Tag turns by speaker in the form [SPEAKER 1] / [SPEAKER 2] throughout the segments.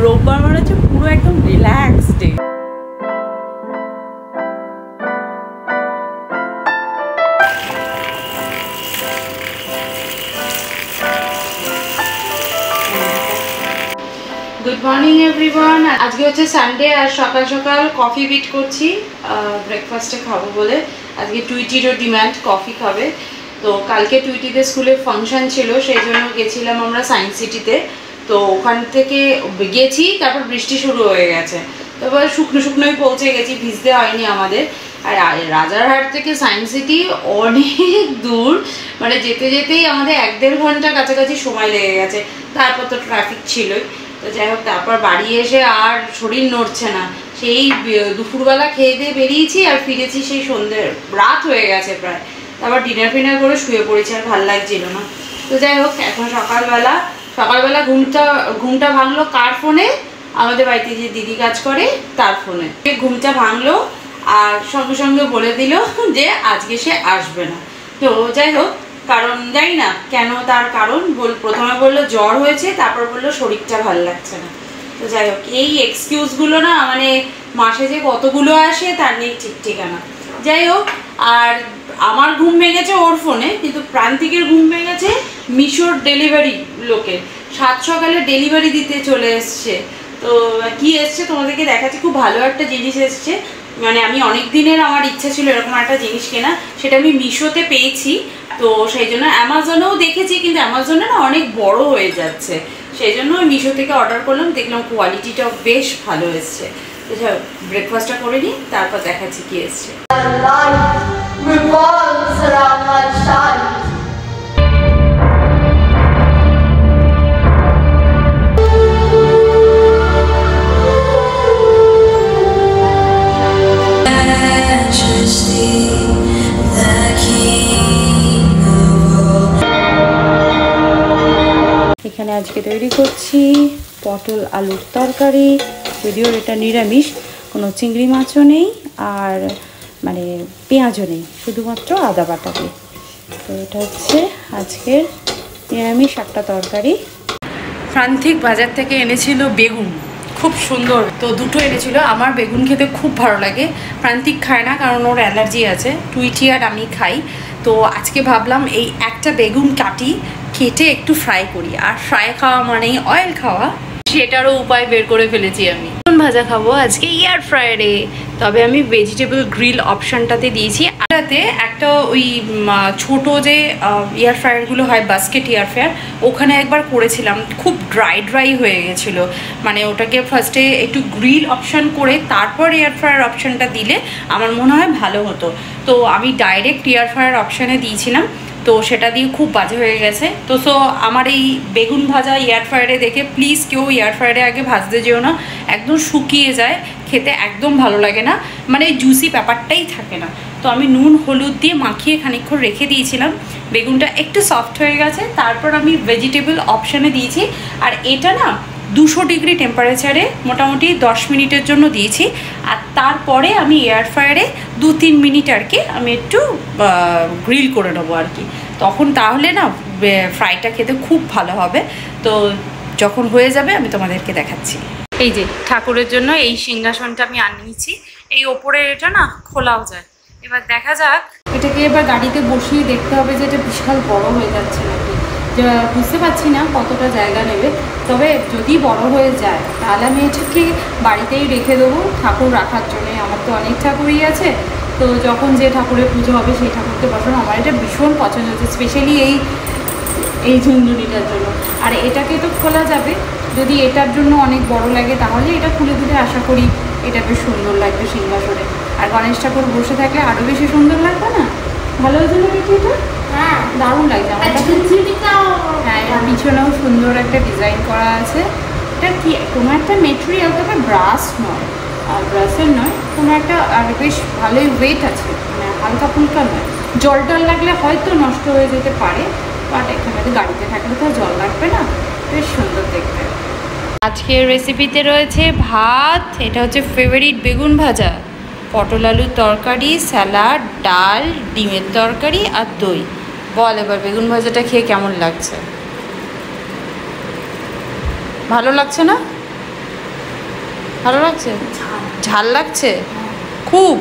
[SPEAKER 1] রোববার মানে হচ্ছে পুরো একদম relax day. Good morning everyone. আজকে হচ্ছে সানডে আর সকাল সকাল কফি বিট করছি ব্রেকফাস্টে খাবো বলে। আজকে টুইটিরও ডিম্যান্ড কফি খাবে, তো কালকে টুইটিতে স্কুলে ফাংশন ছিল, সেই জন্য গেছিলাম আমরা সায়েন্স সিটিতে। তো ওখান থেকে গেছি, তারপর বৃষ্টি শুরু হয়ে গেছে, তারপর শুকনো শুকনোই পৌঁছে গেছি, ভিজতে হয়নি আমাদের। আর রাজারহাট থেকে সায়েন্স সিটি অনেক দূর, মানে যেতে যেতেই আমাদের 1-1.5 ঘন্টা কাছাকাছি সময় লেগে গেছে, তারপর তো ট্রাফিক ছিলই। তো যাই হোক, তারপর বাড়ি এসে আর শরীর নড়ছে না, সেই দুপুরবেলা খেয়ে দিয়ে বেরিয়েছি আর ফিরেছি সেই সন্ধ্যে, রাত হয়ে গেছে প্রায়। তারপর ডিনার ফিনার করে শুয়ে পড়েছি, আর ভালো লাগছিল না। তো যাই হোক, এখন সকালবেলা ঘুমটা ভাঙলো কার ফোনে? আমাদের বাড়িতে যে দিদি কাজ করে তার ফোনে ঘুমটা ভাঙলো, আর সঙ্গে সঙ্গে বলে দিল যে আজকে সে আসবে না। তো যাই হোক, কারণ জানি না কেন, তার কারণ প্রথমে বললো জ্বর হয়েছে, তারপর বললো শরীরটা ভালো লাগছে না। তো যাই হোক, এই এক্সকিউজগুলো না মানে মাসে যে কতগুলো আসে তার নেই ঠিক ঠিকানা। যাই হোক, আর আমার ঘুম ভেঙেছে ওর ফোনে, কিন্তু প্রান্তিকের ঘুম ভেঙেছে মিশোর ডেলিভারি লোকের। 7 সকালে ডেলিভারি দিতে চলে এসছে। তো কি এসছে তোমাদেরকে দেখাচ্ছি, খুব ভালো একটা জিনিস এসছে। মানে আমি অনেক দিনের আমার ইচ্ছা ছিল এরকম একটা জিনিস কেনা, সেটা আমি মিশোতে পেয়েছি। তো সেই জন্য অ্যামাজনেও দেখেছি, কিন্তু অ্যামাজনে না অনেক বড় হয়ে যাচ্ছে, সেই জন্য মিশো থেকে অর্ডার করলাম। দেখলাম কোয়ালিটিটাও বেশ ভালো এসছে। ব্রেকফাস্টটা করে নিই, তারপর দেখাচ্ছি কি এসছে। এখানে আজকে তৈরি করছি পটল আলুর তরকারি, যদিও এটা নিরামিষ, কোনো চিংড়ি মাছও নেই আর মানে পেঁয়াজও নেই, শুধুমাত্র আদা বাটা দিয়ে। তো এটা হচ্ছে আজকের নিরামিষ একটা তরকারি। প্রান্তিক বাজার থেকে এনেছিল বেগুন, খুব সুন্দর, তো দুটো এনেছিল। আমার বেগুন খেতে খুব ভালো লাগে, প্রান্তিক খায় না কারণ ওর অ্যালার্জি আছে, টুইটি আর আমি খাই। তো আজকে ভাবলাম এই একটা বেগুন কেটে একটু ফ্রাই করি, আর ফ্রাই খাওয়া মানেই অয়েল খাওয়া, সেটারও উপায় বের করে ফেলেছি আমি। বেগুন ভাজা খাবো আজকে এয়ার ফ্রায়ারে, তবে আমি ভেজিটেবল গ্রিল অপশানটাতে দিয়েছি। আরতে একটা ওই ছোট যে এয়ার ফ্রায়ারগুলো হয়, বাস্কেট এয়ার ফ্রায়ার, ওখানে একবার করেছিলাম, খুব ড্রাই হয়ে গেছিলো। মানে ওটাকে ফার্স্টে একটু গ্রিল অপশান করে তারপর এয়ার ফ্রায়ার অপশানটা দিলে আমার মনে হয় ভালো হতো। তো আমি ডাইরেক্ট এয়ার ফ্রায়ার অপশানে দিয়েছিলাম, তো সেটা দিয়ে খুব বাজে হয়ে গেছে। তো সো আমার এই বেগুন ভাজা এয়ার ফ্রায়ারে দেখে প্লিজ কেউ এয়ার ফ্রায়ারে আগে ভাজতে যেও না, একদম শুকিয়ে যায়, খেতে একদম ভালো লাগে না, মানে জুসি ব্যাপারটাই থাকে না। তো আমি নুন হলুদ দিয়ে মাখিয়ে খানিকক্ষণ রেখে দিয়েছিলাম, বেগুনটা একটু সফট হয়ে গেছে, তারপর আমি ভেজিটেবল অপশানে দিয়েছি। আর এটা না 200 ডিগ্রি টেম্পারেচারে মোটামুটি 10 মিনিটের জন্য দিয়েছি, আর তারপরে আমি এয়ার ফ্রায়ারে 2-3 মিনিট আর কি আমি একটু গ্রিল করে নেবো আর কি, তখন তাহলে না ফ্রাইটা খেতে খুব ভালো হবে। তো যখন হয়ে যাবে আমি তোমাদেরকে দেখাচ্ছি। এই যে ঠাকুরের জন্য এই সিংহাসনটা আমি আনিয়েছি, এই ওপরে এটা না খোলাও যায়। এবার দেখা যাক, এটাকে এবার গাড়িতে বসিয়ে দেখতে হবে যে এটা বিশাল বড় হয়ে যাচ্ছে নাকি, বুঝতে পারছি না কতটা জায়গা নেবে। তবে যদি বড় হয়ে যায় তাহলে আমি এটাকে বাড়িতেই রেখে দেবো ঠাকুর রাখার জন্যে। আমার তো অনেক ঠাকুরই আছে, তো যখন যে ঠাকুরের পুজো হবে সেই ঠাকুরকে বসানো। আমার এটা ভীষণ পছন্দ হচ্ছে, স্পেশালি এই ঝুনঝুনিটার জন্য। আর এটাকে তো খোলা যাবে, যদি এটার জন্য অনেক বড় লাগে তাহলে এটা খুলে দিলে আশা করি এটা বেশ সুন্দর লাগবে সিংহাসনে। আর গণেশ ঠাকুর বসে থাকলে আরও বেশি সুন্দর লাগবে না? ভালো হয়েছে না বেটি? এটা হ্যাঁ দারুণ লাগছে আমার। হ্যাঁ, এর পিছনেও সুন্দর একটা ডিজাইন করা আছে। এটা কি কোনো একটা মেটেরিয়াল, তবে ব্রাশ নয়, আর ব্রাশের নয়, কোনো একটা, আর বেশ ভালোই ওয়েট আছে, মানে হালকা ফুলকা নয়। জল টল লাগলে হয়তো নষ্ট হয়ে যেতে পারে, বাট এখানে গাড়িতে থাকলে তো জল লাগবে না, বেশ সুন্দর দেখতে। আজকের রেসিপিতে রয়েছে ভাত, এটা হচ্ছে ফেভারিট বেগুন ভাজা, পটল আলুর তরকারি, স্যালাড, ডাল, ডিমের তরকারি আর দই। বল এবার বেগুন ভাজাটা খেয়ে কেমন লাগছে? ভালো লাগছে না? ভালো লাগছে? ঝাল লাগছে খুব?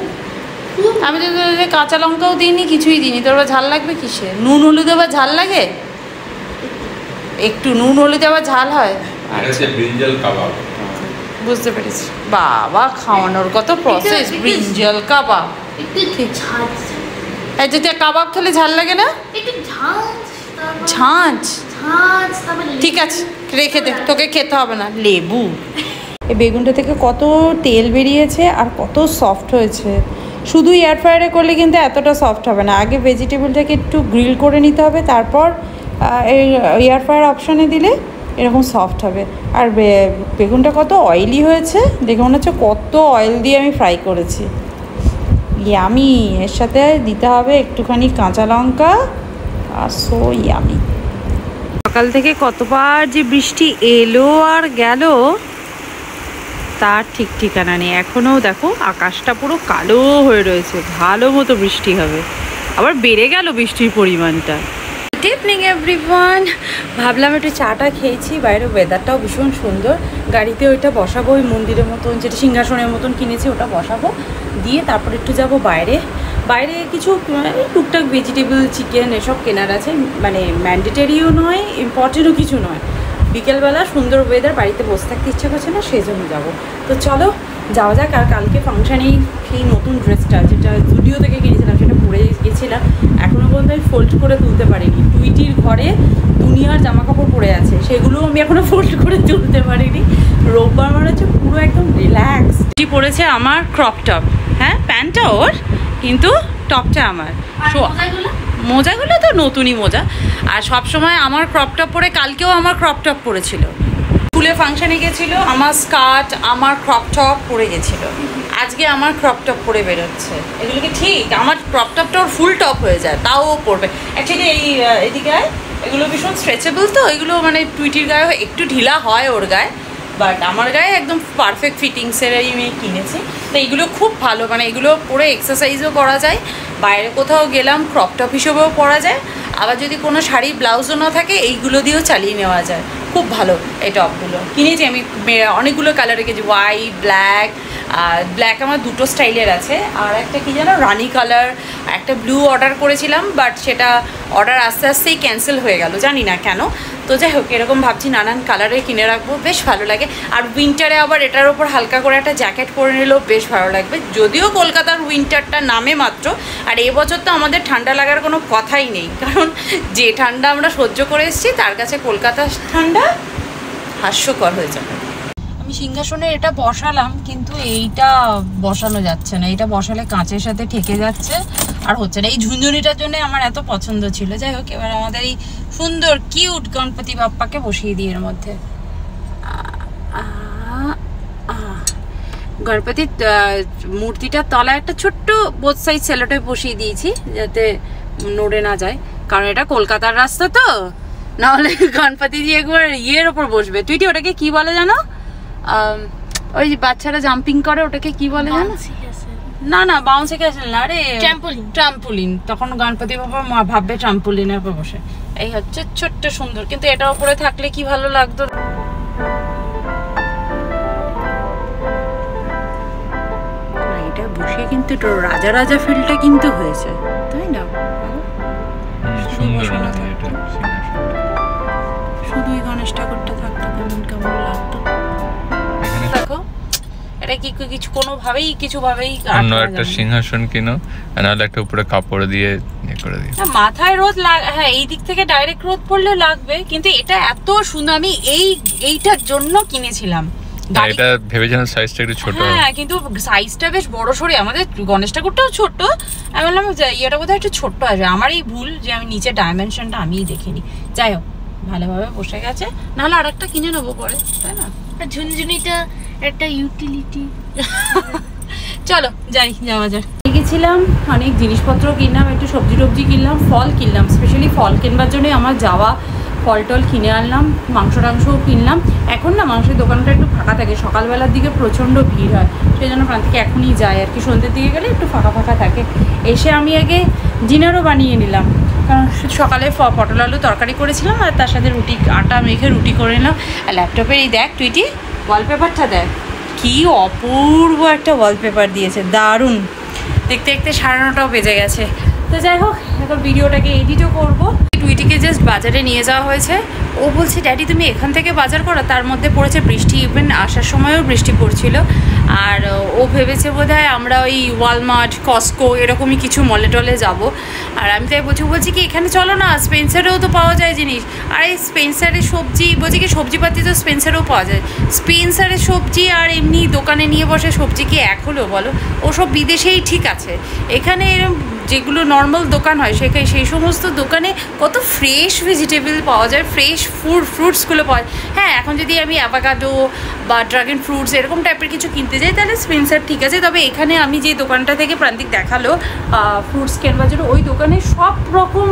[SPEAKER 1] আমি তো কাঁচা লঙ্কাও দিইনি, কিছুই দিইনি, তোর আবার ঝাল লাগবে কিসে? নুন হলুদ আবার ঝাল লাগে? একটু নুন হলুদ আবার ঝাল হয়?
[SPEAKER 2] ব্রিঞ্জাল কাবাব।
[SPEAKER 1] বুঝতে পেরেছি। বাবা, খাওয়ানোর কত প্রসেস! ব্রিঞ্জাল কাবাব, যেটা কাবাব খেলে ঝাল লাগে না? ঝাঁঝ? ঠিক আছে, রেখে দে, তোকে খেতে হবে না। লেবু। এই বেগুনটা থেকে কত তেল বেরিয়েছে আর কত সফট হয়েছে। শুধু এয়ার ফ্রায়ারে করলে কিন্তু এতটা সফট হবে না। আগে ভেজিটেবলটাকে একটু গ্রিল করে নিতে হবে, তারপর এই এয়ার ফ্রায়ার অপশানে দিলে এরকম সফট হবে। আর বেগুনটা কত অয়েলি হয়েছে দেখে মনে হচ্ছে কত অয়েল দিয়ে আমি ফ্রাই করেছি। ইয়ামি। এর সাথে দিতে হবে একটুখানি কাঁচা লঙ্কা, আর সো ইয়ামি। সকাল থেকে কতবার যে বৃষ্টি এলো আর গেল তার ঠিক ঠিকানা নেই। এখনও দেখো আকাশটা পুরো কালো হয়ে রয়েছে, ভালো মতো বৃষ্টি হবে। আবার বেড়ে গেল বৃষ্টির পরিমাণটা। Good evening everyone. ভাবলাম একটু চাটা খেয়েছি, বাইরের ওয়েদারটাও ভীষণ সুন্দর। গাড়িতে ওইটা বসাবো, ওই মন্দিরের মতন যেটা সিংহাসনের মতন কিনেছি ওটা বসাবো, দিয়ে তারপর একটু যাব বাইরে। বাইরে কিছু টুকটাক ভেজিটেবল, চিকেন এসব কেনার আছে, মানে ম্যান্ডেটারিও নয়, ইম্পর্টেন্টও কিছু নয়। বিকেলবেলা সুন্দর ওয়েদার, বাড়িতে বসে থাকতে ইচ্ছা করছে না, সেই জন্য যাবো। তো চলো যাওয়া যাক। আর কালকে ফাংশানেই সেই নতুন ড্রেসটা যেটা জুডিও থেকে কিনেছিলাম সেটা পরে গেছিলাম, এখনও পর্যন্ত আমি ফোল্ড করে তুলতে পারিনি। টুইটির ঘরে দুনিয়ার জামা কাপড় পরে আছে, সেগুলোও আমি এখনও ফোল্ড করে তুলতে পারিনি। রোববার মানে হচ্ছে পুরো একদম রিল্যাক্স। পরেছে আমার ক্রপ টপ, হ্যাঁ প্যান্টটা ওর, কিন্তু টপটা আমার। মোজাগুলো তো নতুনই মোজা। আর সবসময় আমার ক্রপ টপ পরে, কালকেও আমার ক্রপ টপ পরেছিল, স্কুলে ফাংশানে গেছিলো, আমার স্কার্ট আমার ক্রপ টপ পরে গেছিলো, আজকে আমার ক্রপ টপ পরে বেরোচ্ছে। এগুলো কি ঠিক? আমার ক্রপ টপটা ওর ফুল টপ হয়ে যায়, তাও ও পরবে। অ্যাকচুয়ালি এদিকে এগুলো ভীষণ স্ট্রেচেবল, তো এগুলো মানে টুইটির গায়ে একটু ঢিলা হয় ওর গায়ে, বাট আমার গায়ে একদম পারফেক্ট ফিটিংসেরই আমি কিনেছি। তো এইগুলো খুব ভালো, মানে এগুলো পরে এক্সারসাইজও করা যায়, বাইরে কোথাও গেলাম ক্রপ টপ হিসেবেও পরা যায়, আবার যদি কোনো শাড়ি ব্লাউজও না থাকে এইগুলো দিয়েও চালিয়ে নেওয়া যায়। খুব ভালো এই টপগুলো। কিনেছি আমি অনেকগুলো কালারে কিনেছি, হোয়াইট, ব্ল্যাক। আর ব্ল্যাক আমার দুটো স্টাইলের আছে, আর একটা কি যেন রানি কালার, একটা ব্লু অর্ডার করেছিলাম, বাট সেটা অর্ডার আস্তে আস্তেই ক্যান্সেল হয়ে গেল, জানি না কেন। তো যাই হোক, এরকম ভাবছি নানান কালারে কিনে রাখবো, বেশ ভালো লাগে। আর উইন্টারে আবার এটার ওপর হালকা করে একটা জ্যাকেট পরে নিলেও বেশ ভালো লাগবে। যদিও কলকাতার উইন্টারটা নামে মাত্র, আর এবছর তো আমাদের ঠান্ডা লাগার কোনো কথাই নেই, কারণ যে ঠান্ডা আমরা সহ্য করে এসেছি তার কাছে কলকাতার ঠান্ডা হাস্যকর হয়ে যাবে। আমি সিংহাসনে এটা বসালাম, কিন্তু এইটা বসানো যাচ্ছে না, এটা বসালে কাঁচের সাথে ঠেকে যাচ্ছে আর হচ্ছে না। এই ঝুনঝুনিটার জন্য আমার এত পছন্দ ছিল। যাই হোক, এবার আমাদের এই সুন্দর কিউট গণপতি বাপ্পাকে বসিয়ে দিই এর মধ্যে। গণপতির মূর্তিটার তলায় একটা ছোট্ট বোথ সাইড সেলোটেপ বসিয়ে দিয়েছি যাতে নড়ে না যায়, কারণ এটা কলকাতার রাস্তা তো, নাহলে গণপতি দিয়ে একবার ইয়ের ওপর বসবে। তুই ওটাকে কি বলে জানো? ওই বাচ্চারা জাম্পিং করে, ওটাকে কি বলে জানো? না না, বাউন্সি ক্যাসেল না রে, ট্রাম্পোলিন। তখন গণপতি বাবা ভাববে ট্রাম্পোলিনের উপর বসে। এই হচ্ছে ছোট্ট সুন্দর, কিন্তু এটার উপরে থাকলে কি ভালো লাগতো। এটা বসে কিন্তু রাজা রাজা ফিলটা কিন্তু হয়েছে, তাই না? শুধুই গণেশ ঠাকুরটা থাকতো কেমন কেমন লাগতো। দেখো, এটা কি কিছু কোনোভাবেই কিছুভাবেই
[SPEAKER 2] অন্য একটা সিংহাসন কিনো, নাহলে একটা উপরে কাপড় দিয়ে করে দিও।
[SPEAKER 1] মাথায় রোদ হ্যাঁ, এই দিক থেকে ডাইরেক্ট রোদ পড়লে লাগবে, কিন্তু এটা এত সুন্দর, আমি এইটার জন্য কিনেছিলাম।
[SPEAKER 2] এটা ভেবেছিলাম সাইজটা একটু ছোট,
[SPEAKER 1] হ্যাঁ, কিন্তু সাইজটা বেশ বড় সরে। আমাদের গণেশ ঠাকুরটাও ছোট, আমি বললাম এটা বোধহয় একটু ছোট্ট আসবে। আমার এই ভুল যে আমি নিচে ডাইমেনশনটা আমিই দেখিনি। যাই হোক, ভালোভাবে বসে গেছে, নাহলে আর একটা কিনে নেবো পরে, তাই না?
[SPEAKER 3] ঝুনঝুনিটা একটা ইউটিলিটি।
[SPEAKER 1] চলো যাওয়া যাক। গেছিলাম, অনেক জিনিসপত্র কিনলাম, একটু সবজি টবজি কিনলাম, ফল কিনলাম। স্পেশালি ফল কিনবার জন্যই আমার যাওয়া। ফল টল কিনে আনলাম, মাংস টাংসও কিনলাম। এখন না মাংসের দোকানটা একটু ফাঁকা থাকে, সকালবেলার দিকে প্রচণ্ড ভিড় হয়, সেই জন্য প্রান্তিকে এখনই যায় আর কি। সন্ধ্যের দিকে গেলে একটু ফাঁকা ফাঁকা থাকে। এসে আমি আগে ডিনারও বানিয়ে নিলাম, কারণ সকালে পটল আলু তরকারি করেছিলাম, আর তার সাথে রুটি, আটা মেখে রুটি করে নিলাম। আর ল্যাপটপের এই দেখ টুইটি ওয়ালপেপারটা দেখ, কি অপূর্ব একটা ওয়ালপেপার দিয়েছে, দারুণ। দেখতে দেখতে 9:30টাও বেজে গেছে। তো যাই হোক, এখন ভিডিওটাকে এডিটও করবো। টুইটিকে জাস্ট বাজারে নিয়ে যাওয়া হয়েছে। ও বলছে ড্যাডি তুমি এখান থেকে বাজার করো, তার মধ্যে পড়েছে বৃষ্টি, ইভেন আসার সময়ও বৃষ্টি পড়ছিল। আর ও ভেবেছে বোধহয় আমরা ওই ওয়ালমার্ট, কস্কো এরকমই কিছু মলে টলে যাবো। আর আমি তাই বলছি কি এখানে চলো না, স্পেন্সারেও তো পাওয়া যায় জিনিস। আর এই স্পেন্সারের সবজি, বলছি কি সবজিপাতি তো স্পেন্সারেও পাওয়া যায়। স্পেন্সারের সবজি আর এমনি দোকানে নিয়ে বসে সবজি কি এক হলো বলো? ওসব বিদেশেই ঠিক আছে, এখানে এরকম যেগুলো নর্মাল দোকান হয় সেখানে সেই সমস্ত দোকানে কত ফ্রেশ ভেজিটেবল পাওয়া যায়, ফ্রেশ ফ্রুটসগুলো পাওয়া যায়। হ্যাঁ, এখন যদি আমি অ্যাভোকাডো বা ড্রাগন ফ্রুটস এরকম টাইপের কিছু কিনতে যাই তাহলে স্পেন্সার ঠিক আছে। তবে এখানে আমি যে দোকানটা থেকে প্রান্তিক দেখালো ফ্রুটস কেনবার জন্য, ওই দোকানে সব রকম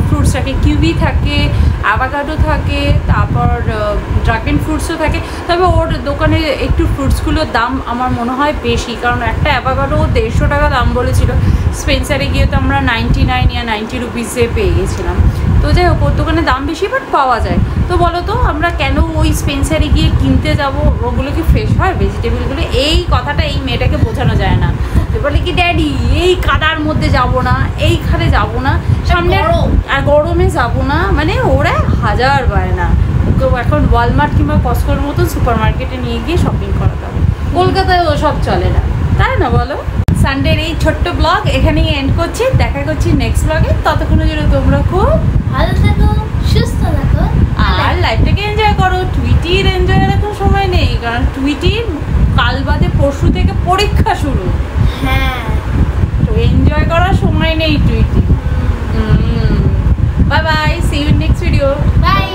[SPEAKER 1] ফ্রুটস থাকে, কিউই থাকে, অ্যাভোকাডো থাকে, তারপর ড্রাগন ফ্রুটসও থাকে। তবে ওর দোকানে একটু ফ্রুটসগুলোর দাম আমার মনে হয় বেশি, কারণ একটা অ্যাভোকাডো 150 টাকা দাম বলেছিল। স্পেন্সারে গিয়ে তো আমরা 99 ইয়া 90 রুপিসে পেয়ে গেছিলাম। তো যাই হোক, ওর দোকানে দাম বেশি বাট পাওয়া যায়। তো বলো তো আমরা কেন ওই স্পেন্সারে গিয়ে কিনতে যাব? ওগুলো কি ফ্রেশ হয় ভেজিটেবলগুলো? এই কথাটা এই মেয়েটাকে বোঝানো যায় না। তো বলে কি ড্যাডি এই কাদার মধ্যে যাব না, এইখানে যাব না, সামনে আর গরমে যাব না, মানে ওরা হাজার বায়না। ওকে এখন ওয়ালমার্ট কিংবা কস্কোর মতন সুপার মার্কেটে নিয়ে গিয়ে শপিং করাতে হবে। কলকাতায় ওসব চলে না, তাই না বলো? সানডের এই ছোট্ট ব্লগ এখানেই এন্ড করছি। দেখা করছি নেক্সট ব্লগে। ততক্ষণের জন্য তোমরা খুব
[SPEAKER 3] ভালো থাকো, সুস্থ থাকো,
[SPEAKER 1] আর লাইফটাকে এনজয় করো। টুইটির এনজয়ের এখন সময় নেই, কারণ টুইটির কাল বাদে পরশু থেকে পরীক্ষা শুরু।
[SPEAKER 3] হ্যাঁ,
[SPEAKER 1] তো এনজয় করার সময় নেই Tweety. Bye bye, see you in next video.
[SPEAKER 3] By.